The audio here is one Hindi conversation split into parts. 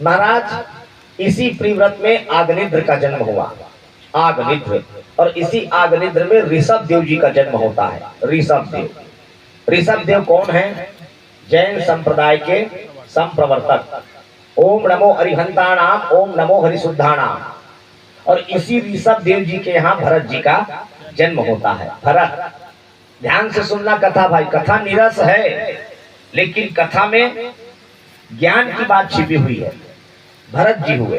महाराज इसी प्रिव्रत में आग्निद्र का जन्म हुआ। आग्निद्र, और इसी आग्निद्र में ऋषभ देव जी का जन्म होता है। ऋषभ देव, ऋषभ देव कौन है? जैन संप्रदाय के संप्रवर्तक। ओम नमो अरिहंताणाम, ओम नमो हरिशुद्धाणाम। और इसी ऋषभ देव जी के यहाँ भरत जी का जन्म होता है। भरत, ध्यान से सुनना कथा भाई, कथा निरस है लेकिन कथा में ज्ञान की बात छिपी हुई है। भरत जी हुए।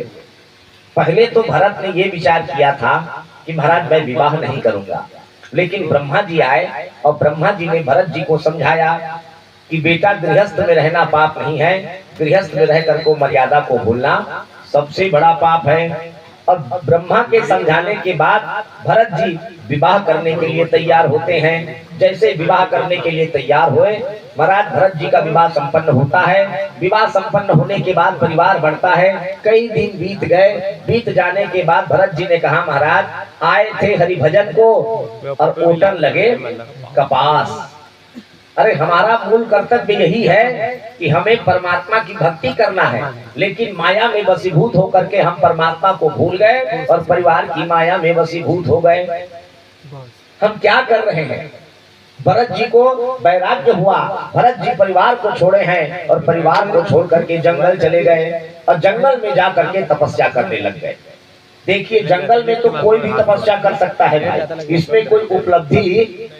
पहले तो भरत ने यह विचार किया था कि महाराज मैं विवाह नहीं करूंगा, लेकिन ब्रह्मा जी आए और ब्रह्मा जी ने भरत जी को समझाया कि बेटा गृहस्थ में रहना पाप नहीं है, गृहस्थ में रहकर को मर्यादा को भूलना सबसे बड़ा पाप है। और ब्रह्मा के समझाने के बाद भरत जी विवाह करने के लिए तैयार होते हैं। जैसे विवाह करने के लिए तैयार हुए, महाराज भरत जी का विवाह संपन्न होता है। विवाह संपन्न होने के बाद परिवार बढ़ता है। कई दिन बीत गए। बीत जाने के बाद भरत जी ने कहा महाराज आए थे हरिभजन को और ओटन लगे कपास। अरे हमारा मूल कर्तव्य यही है कि हमें परमात्मा की भक्ति करना है, लेकिन माया में वशीभूत होकर के हम परमात्मा को भूल गए और परिवार की माया में वशीभूत हो गए। हम क्या कर रहे हैं? भरत जी को वैराग्य हुआ। भरत जी परिवार को छोड़े हैं और परिवार को छोड़ करके जंगल चले गए और जंगल में जा करके तपस्या करने लग गए। देखिए जंगल में तो कोई भी तपस्या कर सकता है भाई, इसमें कोई उपलब्धि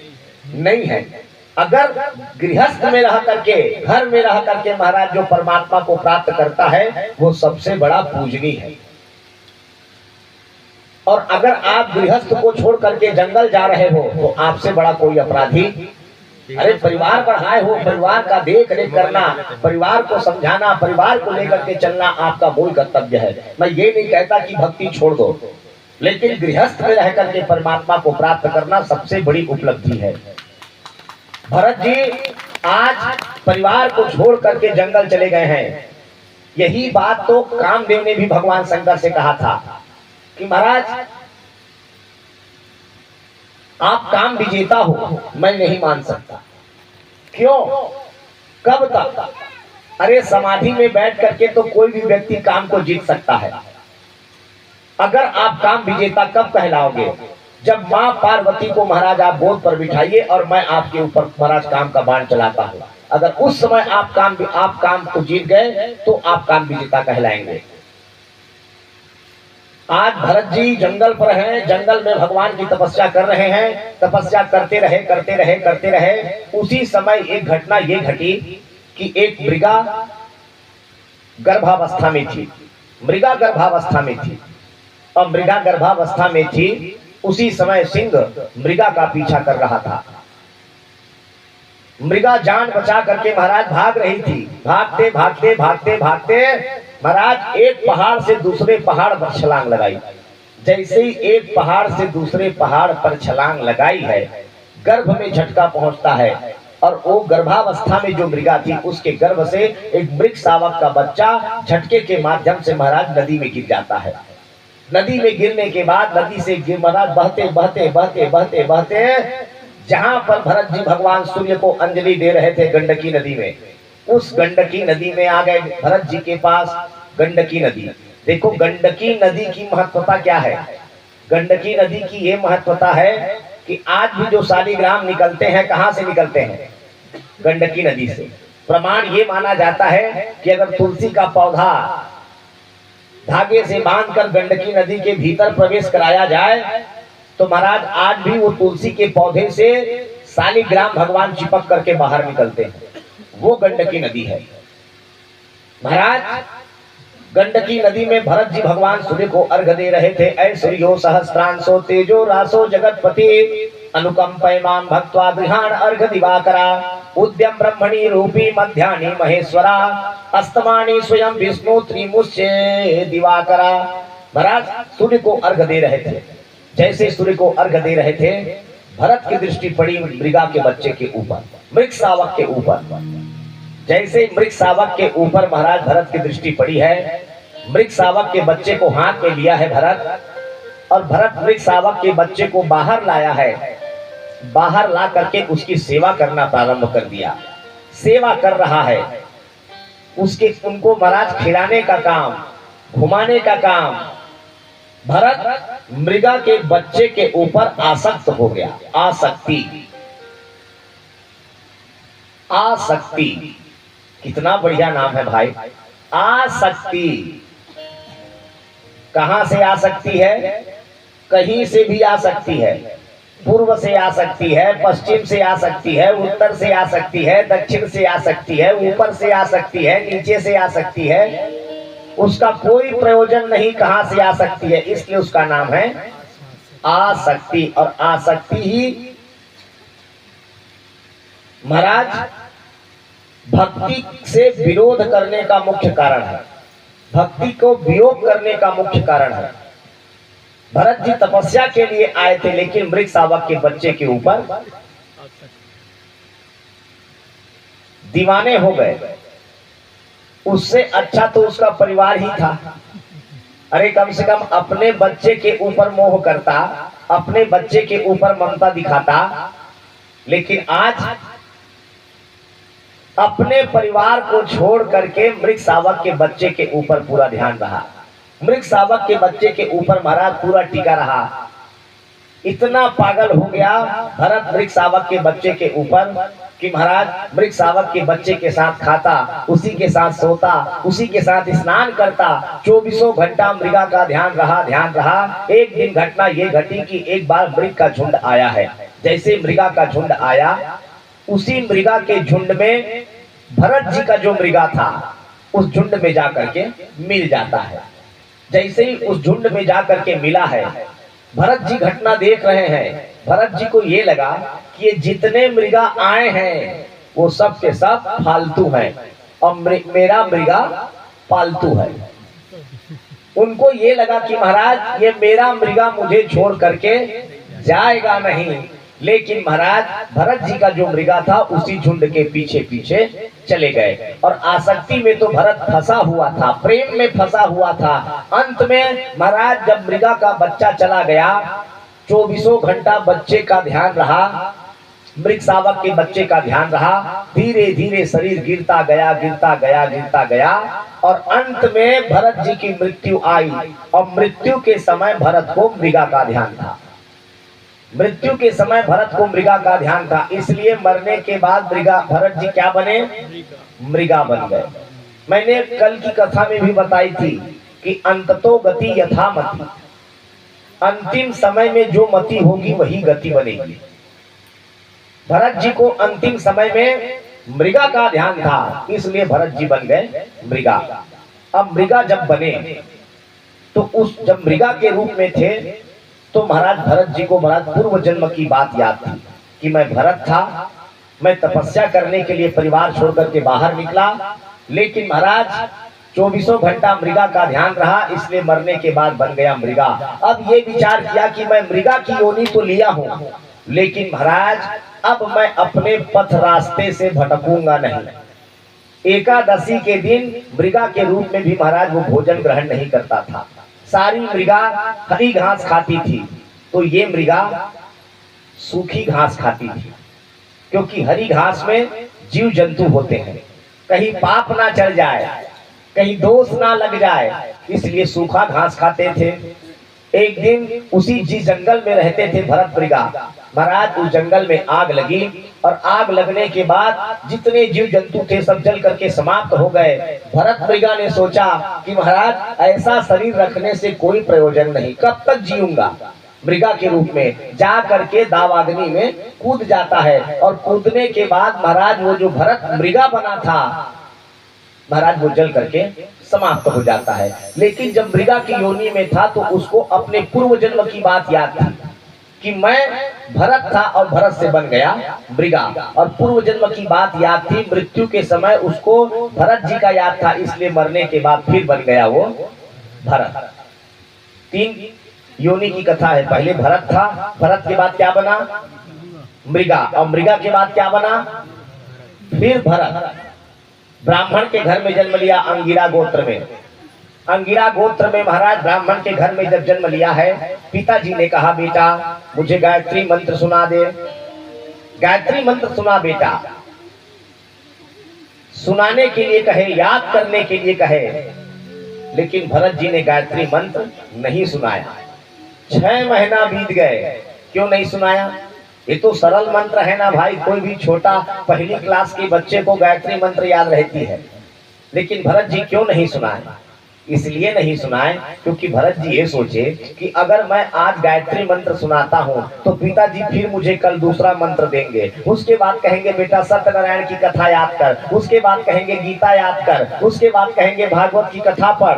नहीं है। अगर गृहस्थ में रह करके, घर में रह करके महाराज जो परमात्मा को प्राप्त करता है वो सबसे बड़ा पूजनीय है। और अगर आप गृहस्थ को छोड़ करके जंगल जा रहे हो तो आपसे बड़ा कोई अपराधी। अरे परिवार बढ़ाए हो, परिवार का देख रेख करना, परिवार को समझाना, परिवार को लेकर के चलना आपका मूल कर्तव्य है। मैं ये नहीं कहता कि भक्ति छोड़ दो, लेकिन गृहस्थ में रह करके परमात्मा को प्राप्त करना सबसे बड़ी उपलब्धि है। भरत जी आज परिवार को छोड़ करके जंगल चले गए हैं। यही बात तो कामदेव ने भी भगवान शंकर से कहा था कि महाराज आप काम विजेता हो, मैं नहीं मान सकता। क्यों? कब तक? अरे समाधि में बैठ करके तो कोई भी व्यक्ति काम को जीत सकता है। अगर आप काम विजेता कब कहलाओगे? जब माँ पार्वती को महाराज आप गोद पर बिठाइए और मैं आपके ऊपर महाराज काम का बाण चलाता हूँ। अगर उस समय आप काम को जीत गए तो आप काम विजेता कहलाएंगे। आज भरत जी जंगल पर हैं, जंगल में भगवान की तपस्या कर रहे हैं। तपस्या करते रहे। उसी समय एक घटना ये घटी कि एक मृगा गर्भावस्था में थी। मृगा गर्भावस्था में थी और मृगा गर्भावस्था में थी उसी समय सिंह मृगा का पीछा कर रहा था। मृगा जान बचा करके महाराज भाग रही थी। भागते महाराज एक पहाड़ से दूसरे पहाड़ पर छलांग लगाई। जैसे ही एक पहाड़ से दूसरे पहाड़ पर छलांग लगाई है, गर्भ में झटका पहुंचता है और वो गर्भावस्था में जो मृगा थी उसके गर्भ से एक मृग शावक का बच्चा झटके के माध्यम से महाराज नदी में गिर जाता है। नदी में गिरने के बाद नदी से महाराज बहते जहां पर भरत जी भगवान सूर्य को अंजलि दे रहे थे गंडकी नदी में, उस गंडकी नदी में आ गए भरत जी के पास। गंडकी नदी, देखो गंडकी नदी की महत्वता क्या है। गंडकी नदी की ये महत्वता है कि आज भी जो शालिग्राम निकलते हैं कहां से निकलते हैं? गंडकी नदी से। प्रमाण ये माना जाता है कि अगर तुलसी का पौधा धागे से बांधकर गंडकी नदी के भीतर प्रवेश कराया जाए तो महाराज आज भी वो तुलसी के पौधे से शालिग्राम भगवान चिपक करके बाहर निकलते हैं। वो गंडकी नदी है। महाराज गंडकी नदी में भरत जी भगवान सूर्य को अर्घ दे रहे थे। ऐ सूर्यो सहस्त्रांशो तेजो रासो जगतपति अनुकंपयमां भक्त्वा गृहाण अर्घ दिवाकरा उद्यम ब्रह्मणि रूपी मध्यानि महेश्वरा अस्तमानि स्वयं विष्णु त्रिमुष्य दिवाकरा। महाराज सूर्य को अर्घ दे रहे थे। जैसे सूर्य को अर्घ दे रहे थे भरत की दृष्टि पड़ी मृगा के बच्चे के ऊपर, मृग शावक के ऊपर। जैसे मृग शावक के ऊपर महाराज भरत की दृष्टि पड़ी है, मृग शावक के बच्चे को हाथ में लिया है भरत, और भरत मृग शावक के बच्चे को बाहर लाया है। बाहर ला करके उसकी सेवा करना प्रारंभ कर दिया। सेवा कर रहा है। उसके उनको महाराज खिलाने का काम, घुमाने का काम। भरत मृगा के बच्चे के ऊपर आसक्त हो गया। आसक्ति, आसक्ति कितना बढ़िया नाम है भाई। आसक्ति कहां से आ सकती है? कहीं से भी आ सकती है। पूर्व से आ सकती है, पश्चिम से आ सकती है, उत्तर से आ सकती है, दक्षिण से आ सकती है, ऊपर से आ सकती है, नीचे से आ सकती है। उसका कोई प्रयोजन नहीं कहां से आ सकती है, इसलिए उसका नाम है आसक्ति। और आसक्ति ही महाराज भक्ति से विरोध करने का मुख्य कारण है, भक्ति को वियोग करने का मुख्य कारण है। भरत जी तपस्या के लिए आए थे, लेकिन मृग शावक के बच्चे के ऊपर दीवाने हो गए। उससे अच्छा तो उसका परिवार ही था। अरे कम से कम अपने बच्चे के ऊपर मोह करता, अपने बच्चे के ऊपर ममता दिखाता। लेकिन आज अपने परिवार को छोड़ करके मृग शावक के बच्चे के ऊपर पूरा ध्यान रहा। मृग शावक के बच्चे के ऊपर महाराज पूरा टिका रहा। इतना पागल हो गया भरत मृग शावक के बच्चे के ऊपर कि महाराज मृग शावक के बच्चे के साथ खाता, उसी के साथ सोता, उसी के साथ स्नान करता। 24 घंटा मृगा का ध्यान रहा, ध्यान रहा। एक दिन घटना ये घटी कि एक बार मृग का झुंड आया है। जैसे मृगा का झुंड आया, उसी मृगा के झुंड में भरत जी का जो मृगा था उस झुंड में जाकर के मिल जाता है। जैसे ही उस झुंड में जाकर के मिला है, भरत जी घटना देख रहे हैं। भरत जी को ये लगा कि ये जितने मृगा आए हैं वो सब के सब फालतू हैं और मेरा मृगा पालतू है। उनको ये लगा कि महाराज ये मेरा मृगा मुझे छोड़ करके जाएगा नहीं। लेकिन महाराज भरत जी का जो मृगा था उसी झुंड के पीछे पीछे चले गए। और आसक्ति में तो भरत फंसा हुआ था, प्रेम में फंसा हुआ था। अंत में महाराज जब मृगा का बच्चा चला गया, 24 घंटा बच्चे का ध्यान रहा, मृग शावक के बच्चे का ध्यान रहा। धीरे धीरे शरीर गिरता गया, गिरता गया, गिरता गया और अंत में भरत जी की मृत्यु आई। और मृत्यु के समय भरत को मृगा का ध्यान था। मृत्यु के समय भरत को मृगा का ध्यान था, इसलिए मरने के बाद मृगा भरत जी क्या बने? मृगा बन गए। मैंने कल की कथा में भी बताई थी कि अंततो गति यथा मति, अंतिम समय में जो मति होगी वही गति बनेगी। भरत जी को अंतिम समय में मृगा का ध्यान था, इसलिए भरत जी बन गए मृगा। अब मृगा जब बने तो उस जब मृगा के रूप में थे तो महाराज भरत जी को महाराज पूर्व जन्म की बात याद थी कि मैं भरत था, मैं तपस्या करने के लिए परिवार छोड़ करके बाहर निकला। लेकिन महाराज 24 घंटा मृगा का ध्यान रहा, इसलिए मरने के बाद बन गया मृगा। अब ये विचार किया कि मैं मृगा की योनि तो लिया हूं, लेकिन महाराज अब मैं अपने पथ रास्ते से भटकूंगा नहीं। एकादशी के दिन मृगा के रूप में भी महाराज वो भोजन ग्रहण नहीं करता था। सारी मृगा हरी घास खाती थी, तो ये मृगा सूखी घास खाती थी, क्योंकि हरी घास में जीव जंतु होते हैं, कहीं पाप ना चढ़ जाए, कहीं दोष ना लग जाए, इसलिए सूखा घास खाते थे। एक दिन उसी जी जंगल में रहते थे भरत मृगा। महाराज उस जंगल में आग लगी और आग लगने के बाद जितने जीव जंतु थे सब जल करके समाप्त हो गए। भरत मृगा ने सोचा कि महाराज ऐसा शरीर रखने से कोई प्रयोजन नहीं, कब तक जीऊंगा। मृगा के रूप में जा करके दावाग्नि में कूद जाता है और कूदने के बाद महाराज वो जो भरत मृगा बना था महाराज वो जल करके समाप्त हो जाता है। लेकिन जब मृगा की योनि में था तो उसको अपने पूर्व जन्म की बात याद थी कि मैं भरत था और भरत से बन गया मृगा, और पूर्व जन्म की बात याद थी। मृत्यु के समय उसको भरत जी का याद था, इसलिए मरने के बाद फिर बन गया वो भरत। 3 योनि की कथा है। पहले भरत था, भरत के बाद क्या बना? मृगा, और मृगा के बाद क्या बना? फिर भरत। ब्राह्मण के घर में जन्म लिया, अंगिरा गोत्र में। अंगिरा गोत्र में महाराज ब्राह्मण के घर में जब जन्म लिया है, पिताजी ने कहा बेटा मुझे गायत्री मंत्र सुना दे। गायत्री मंत्र सुना बेटा। सुनाने के लिए कहे, याद करने के लिए कहे, लेकिन भरत जी ने गायत्री मंत्र नहीं सुनाया। 6 महीना बीत गए, क्यों नहीं सुनाया? ये तो सरल मंत्र है ना भाई, कोई भी छोटा पहली क्लास के बच्चे को गायत्री मंत्र याद रहती है, लेकिन भरत जी क्यों नहीं सुनाए? इसलिए नहीं सुनाए क्योंकि भरत जी ये सोचे कि अगर मैं आज गायत्री मंत्र सुनाता हूँ तो पिताजी फिर मुझे कल दूसरा मंत्र देंगे, उसके बाद कहेंगे बेटा सत्यनारायण की कथा याद कर, उसके बाद कहेंगे गीता याद कर, उसके बाद कहेंगे भागवत की कथा पढ़।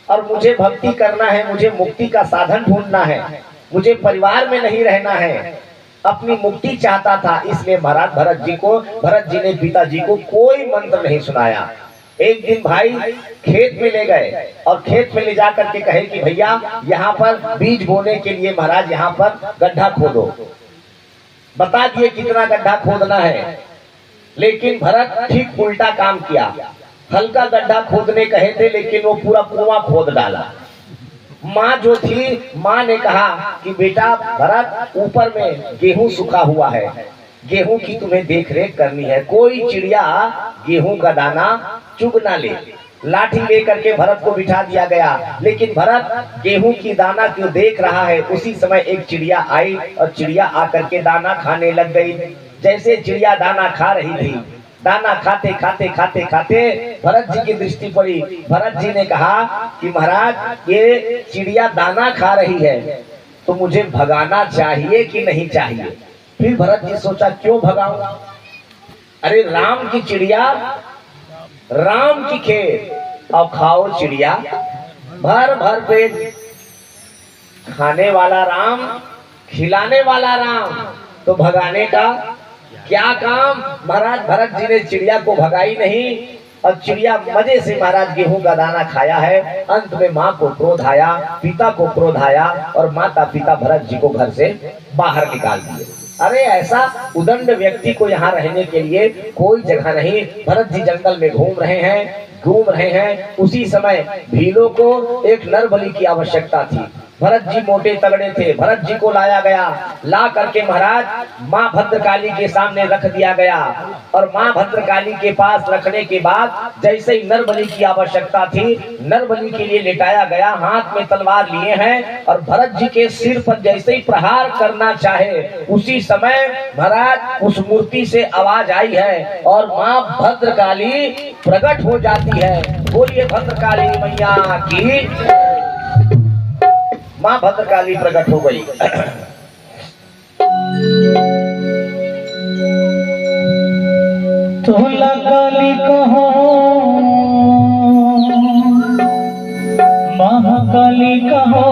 और मुझे भक्ति करना है, मुझे मुक्ति का साधन ढूंढना है, मुझे परिवार में नहीं रहना है, अपनी मुक्ति चाहता था। इसलिए महाराज भरत जी ने पिताजी को कोई मंत्र नहीं सुनाया। एक दिन भाई खेत में ले गए और खेत में ले जाकर के कहे कि भैया यहाँ पर बीज बोने के लिए महाराज यहाँ पर गड्ढा खोदो। बता दिए कितना गड्ढा खोदना है, लेकिन भरत ठीक उल्टा काम किया। हल्का गड्ढा खोदने कहे थे, लेकिन वो पूरा कुआं खोद डाला। माँ जो थी, माँ ने कहा कि बेटा भरत ऊपर में गेहूं सूखा हुआ है, गेहूं की तुम्हें देख रेख करनी है, कोई चिड़िया गेहूं का दाना चुग ना ले। लाठी लेकर के भरत को बिठा दिया गया, लेकिन भरत गेहूं की दाना क्यों देख रहा है। उसी समय एक चिड़िया आई और चिड़िया आकर के दाना खाने लग गई। जैसे चिड़िया दाना खा रही थी, दाना खाते खाते खाते खाते भरत जी की दृष्टि पड़ी। भरत जी ने कहा कि महाराज ये चिड़िया दाना खा रही है, तो मुझे भगाना चाहिए कि नहीं चाहिए? फिर भरत जी सोचा क्यों भगाऊं, अरे राम की चिड़िया, राम की खेत, और खाओ चिड़िया भर भर पेट, खाने वाला राम, खिलाने वाला राम, तो भगाने का क्या काम? महाराज भरत जी ने चिड़िया को भगाई नहीं, और चिड़िया मजे से महाराज गेहूं का दाना खाया है। अंत में माँ को क्रोध आया, पिता को क्रोध आया, और माता पिता भरत जी को घर से बाहर निकाल दिए। अरे ऐसा उदंड व्यक्ति को यहाँ रहने के लिए कोई जगह नहीं। भरत जी जंगल में घूम रहे हैं। उसी समय भीलों को एक नर बलि की आवश्यकता थी। भरत जी मोटे तगड़े थे, भरत जी को लाया गया, ला करके महाराज माँ भद्रकाली के सामने रख दिया गया। और माँ भद्रकाली के पास रखने के बाद जैसे ही नर बलि की आवश्यकता थी, नर बलि के लिए लेटाया गया, हाथ में तलवार लिए हैं, और भरत जी के सिर पर जैसे ही प्रहार करना चाहे, उसी समय महाराज उस मूर्ति से आवाज आई है और माँ भद्रकाली प्रकट हो जाती है। बोलिए भद्रकाली मैया की। माँ भद्रकाली प्रकट हो गई। तोला काली कहो, महाकाली कहो,